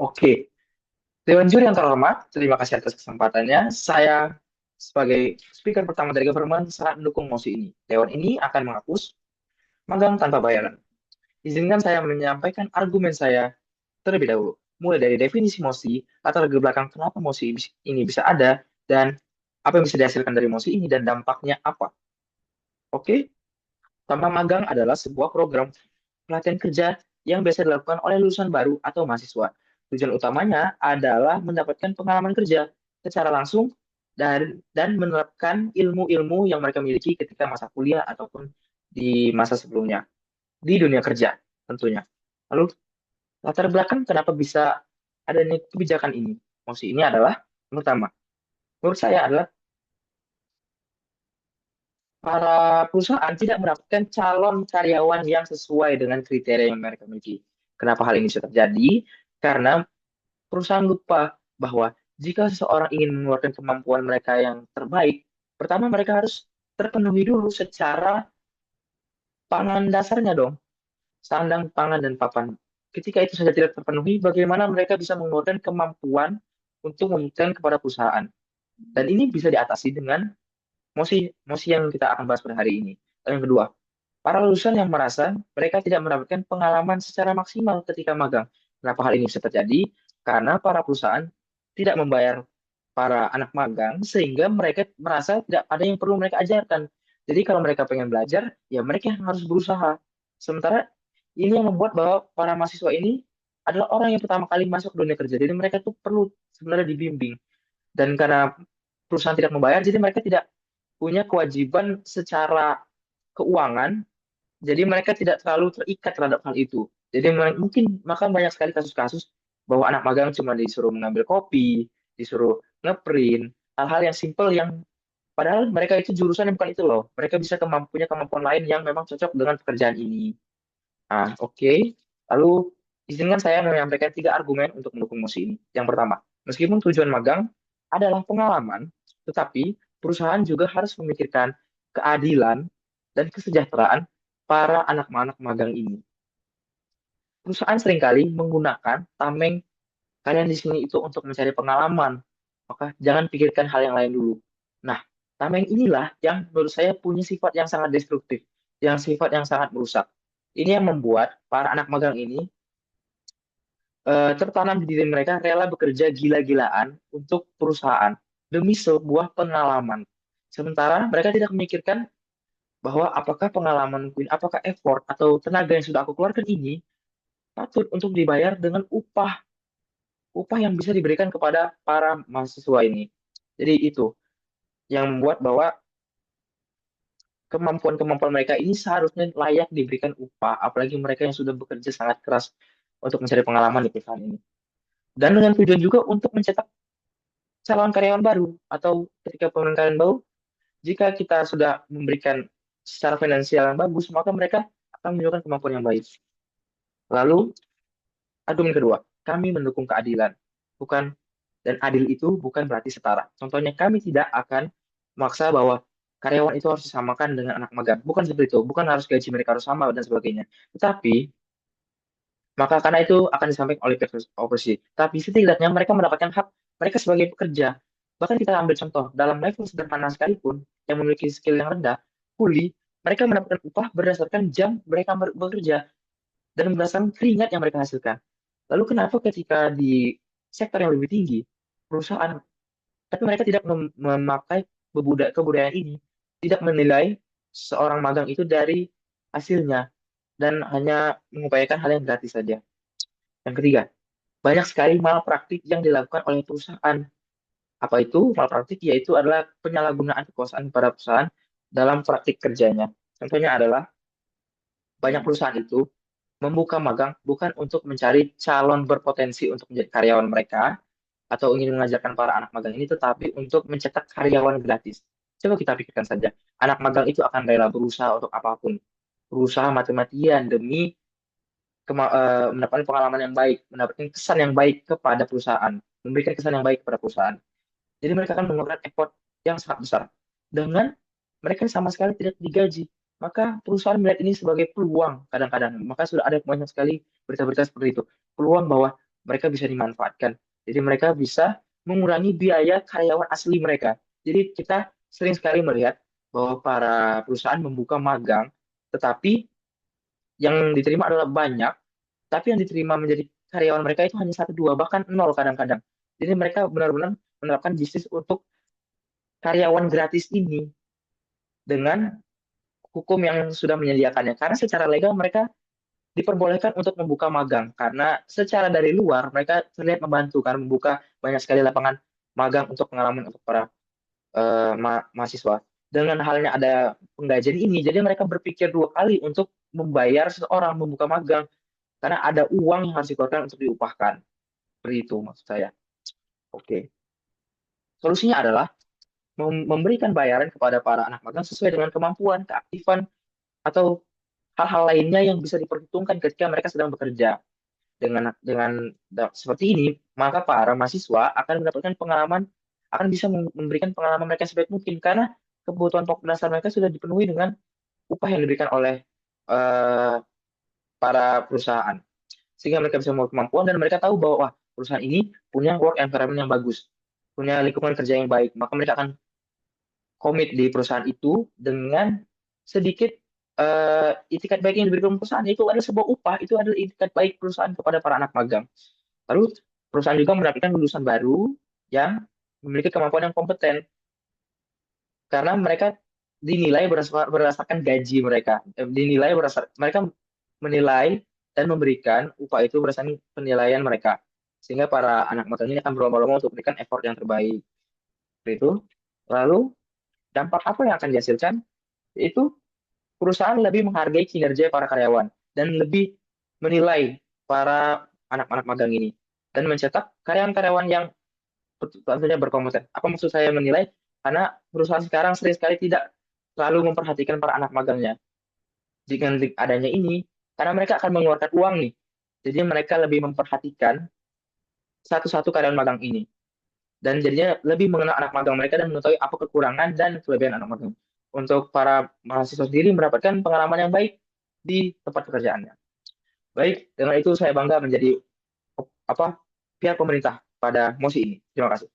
Oke, Dewan Juri yang terhormat, terima kasih atas kesempatannya. Saya sebagai speaker pertama dari government sangat mendukung mosi ini. Dewan ini akan menghapus magang tanpa bayaran. Izinkan saya menyampaikan argumen saya terlebih dahulu. Mulai dari definisi mosi, latar belakang kenapa mosi ini bisa ada, dan apa yang bisa dihasilkan dari mosi ini, dan dampaknya apa. Oke, tanpa magang adalah sebuah program pelatihan kerja yang biasa dilakukan oleh lulusan baru atau mahasiswa. Tujuan utamanya adalah mendapatkan pengalaman kerja secara langsung dan menerapkan ilmu-ilmu yang mereka miliki ketika masa kuliah ataupun di masa sebelumnya di dunia kerja tentunya. Lalu latar belakang kenapa bisa adanya kebijakan ini? Mosi ini adalah pertama, menurut saya adalah para perusahaan tidak mendapatkan calon karyawan yang sesuai dengan kriteria yang mereka miliki. Kenapa hal ini bisa terjadi? Karena perusahaan lupa bahwa jika seseorang ingin mengeluarkan kemampuan mereka yang terbaik, pertama mereka harus terpenuhi dulu secara pangan dasarnya dong, sandang, pangan, dan papan. Ketika itu saja tidak terpenuhi, bagaimana mereka bisa mengeluarkan kemampuan untuk memberikan kepada perusahaan? Dan ini bisa diatasi dengan mosi mosi yang kita akan bahas pada hari ini. Dan yang kedua, para lulusan yang merasa mereka tidak mendapatkan pengalaman secara maksimal ketika magang. Kenapa hal ini bisa terjadi? Karena para perusahaan tidak membayar para anak magang sehingga mereka merasa tidak ada yang perlu mereka ajarkan. Jadi kalau mereka pengen belajar, ya mereka yang harus berusaha. Sementara ini yang membuat bahwa para mahasiswa ini adalah orang yang pertama kali masuk dunia kerja. Jadi mereka tuh perlu sebenarnya dibimbing. Dan karena perusahaan tidak membayar, jadi mereka tidak punya kewajiban secara keuangan, jadi mereka tidak terlalu terikat terhadap hal itu. Jadi mungkin maka banyak sekali kasus-kasus bahwa anak magang cuma disuruh mengambil kopi, disuruh ngeprint, hal-hal yang simple yang padahal mereka itu jurusan yang bukan itu loh. Mereka bisa punya kemampuan lain yang memang cocok dengan pekerjaan ini. Ah, oke. Lalu izinkan saya menyampaikan 3 argumen untuk mendukung mosi ini. Yang pertama, meskipun tujuan magang adalah pengalaman, tetapi perusahaan juga harus memikirkan keadilan dan kesejahteraan para anak-anak magang ini. Perusahaan seringkali menggunakan tameng kalian di sini itu untuk mencari pengalaman. Maka jangan pikirkan hal yang lain dulu. Nah, tameng inilah yang menurut saya punya sifat yang sangat destruktif, yang sifat yang sangat merusak. Ini yang membuat para anak magang ini tertanam di diri mereka rela bekerja gila-gilaan untuk perusahaan demi sebuah pengalaman. Sementara mereka tidak memikirkan bahwa apakah pengalamanku ini, apakah effort atau tenaga yang sudah aku keluarkan ini patut untuk dibayar dengan upah upah yang bisa diberikan kepada para mahasiswa ini. Jadi itu yang membuat bahwa kemampuan-kemampuan mereka ini seharusnya layak diberikan upah, apalagi mereka yang sudah bekerja sangat keras untuk mencari pengalaman di perusahaan ini. Dan dengan tujuan juga untuk mencetak calon karyawan baru atau ketika pengenalan karyawan baru, jika kita sudah memberikan secara finansial yang bagus, maka mereka akan menunjukkan kemampuan yang baik. Lalu, argumen kedua, kami mendukung keadilan. Bukan dan adil itu bukan berarti setara. Contohnya, kami tidak akan memaksa bahwa karyawan itu harus disamakan dengan anak magang. Bukan seperti itu. Bukan harus gaji mereka harus sama dan sebagainya. Tetapi, maka karena itu akan disampaikan oleh pihak oposisi. Tapi setidaknya mereka mendapatkan hak mereka sebagai pekerja. Bahkan kita ambil contoh, dalam level sederhana sekalipun, yang memiliki skill yang rendah, kuli, mereka mendapatkan upah berdasarkan jam mereka bekerja dan berdasarkan keringat yang mereka hasilkan. Lalu kenapa ketika di sektor yang lebih tinggi, perusahaan, tapi mereka tidak memakai kebudayaan ini, tidak menilai seorang magang itu dari hasilnya, dan hanya mengupayakan hal yang gratis saja. Yang ketiga, banyak sekali malpraktik yang dilakukan oleh perusahaan. Apa itu malpraktik? Yaitu adalah penyalahgunaan kekuasaan pada perusahaan dalam praktik kerjanya. Contohnya adalah banyak perusahaan itu membuka magang bukan untuk mencari calon berpotensi untuk menjadi karyawan mereka atau ingin mengajarkan para anak magang ini, tetapi untuk mencetak karyawan gratis. Coba kita pikirkan saja, anak magang itu akan rela berusaha untuk apapun, berusaha mati-matian demi mendapatkan pengalaman yang baik, mendapatkan kesan yang baik kepada perusahaan, memberikan kesan yang baik kepada perusahaan. Jadi mereka akan mengeluarkan effort yang sangat besar dengan mereka sama sekali tidak digaji. Maka perusahaan melihat ini sebagai peluang kadang-kadang. Maka sudah ada banyak sekali berita-berita seperti itu. Peluang bahwa mereka bisa dimanfaatkan. Jadi mereka bisa mengurangi biaya karyawan asli mereka. Jadi kita sering sekali melihat bahwa para perusahaan membuka magang, tetapi yang diterima adalah banyak, tapi yang diterima menjadi karyawan mereka itu hanya satu dua, bahkan nol kadang-kadang. Jadi mereka benar-benar menerapkan bisnis untuk karyawan gratis ini dengan hukum yang sudah menyediakannya. Karena secara legal mereka diperbolehkan untuk membuka magang karena secara dari luar mereka terlihat membantu kan membuka banyak sekali lapangan magang untuk pengalaman untuk para mahasiswa. Dengan halnya ada penggajian ini, jadi mereka berpikir dua kali untuk membayar seseorang membuka magang karena ada uang yang harus dikeluarkan untuk diupahkan. Seperti itu maksud saya. Oke. Solusinya adalah memberikan bayaran kepada para anak magang sesuai dengan kemampuan, keaktifan, atau hal-hal lainnya yang bisa diperhitungkan ketika mereka sedang bekerja. Dengan seperti ini, maka para mahasiswa akan mendapatkan pengalaman, akan bisa memberikan pengalaman mereka sebaik mungkin karena kebutuhan pokok dasar mereka sudah dipenuhi dengan upah yang diberikan oleh eh, para perusahaan. Sehingga mereka bisa memiliki kemampuan dan mereka tahu bahwa wah, perusahaan ini punya work environment yang bagus, punya lingkungan kerja yang baik, maka mereka akan komit di perusahaan itu dengan sedikit itikat baik yang diberikan perusahaan itu adalah sebuah upah, itu adalah itikat baik perusahaan kepada para anak magang. Lalu perusahaan juga mendapatkan lulusan baru yang memiliki kemampuan yang kompeten karena mereka dinilai berdasarkan gaji mereka. Dinilai mereka menilai dan memberikan upah itu berdasarkan penilaian mereka. Sehingga para anak magang ini akan berlomba-lomba untuk memberikan effort yang terbaik. Seperti itu. Lalu dampak apa yang akan dihasilkan? Yaitu perusahaan lebih menghargai kinerja para karyawan dan lebih menilai para anak-anak magang ini dan mencetak karyawan-karyawan yang tentunya berkompeten. Apa maksud saya menilai? Karena perusahaan sekarang sering sekali tidak selalu memperhatikan para anak magangnya. Dengan adanya ini, karena mereka akan mengeluarkan uang nih, jadi mereka lebih memperhatikan satu-satu karyawan magang ini. Dan jadinya lebih mengenal anak magang mereka dan mengetahui apa kekurangan dan kelebihan anak magang. Untuk para mahasiswa sendiri mendapatkan pengalaman yang baik di tempat pekerjaannya. Baik, dengan itu saya bangga menjadi apa pihak pemerintah pada mosi ini. Terima kasih.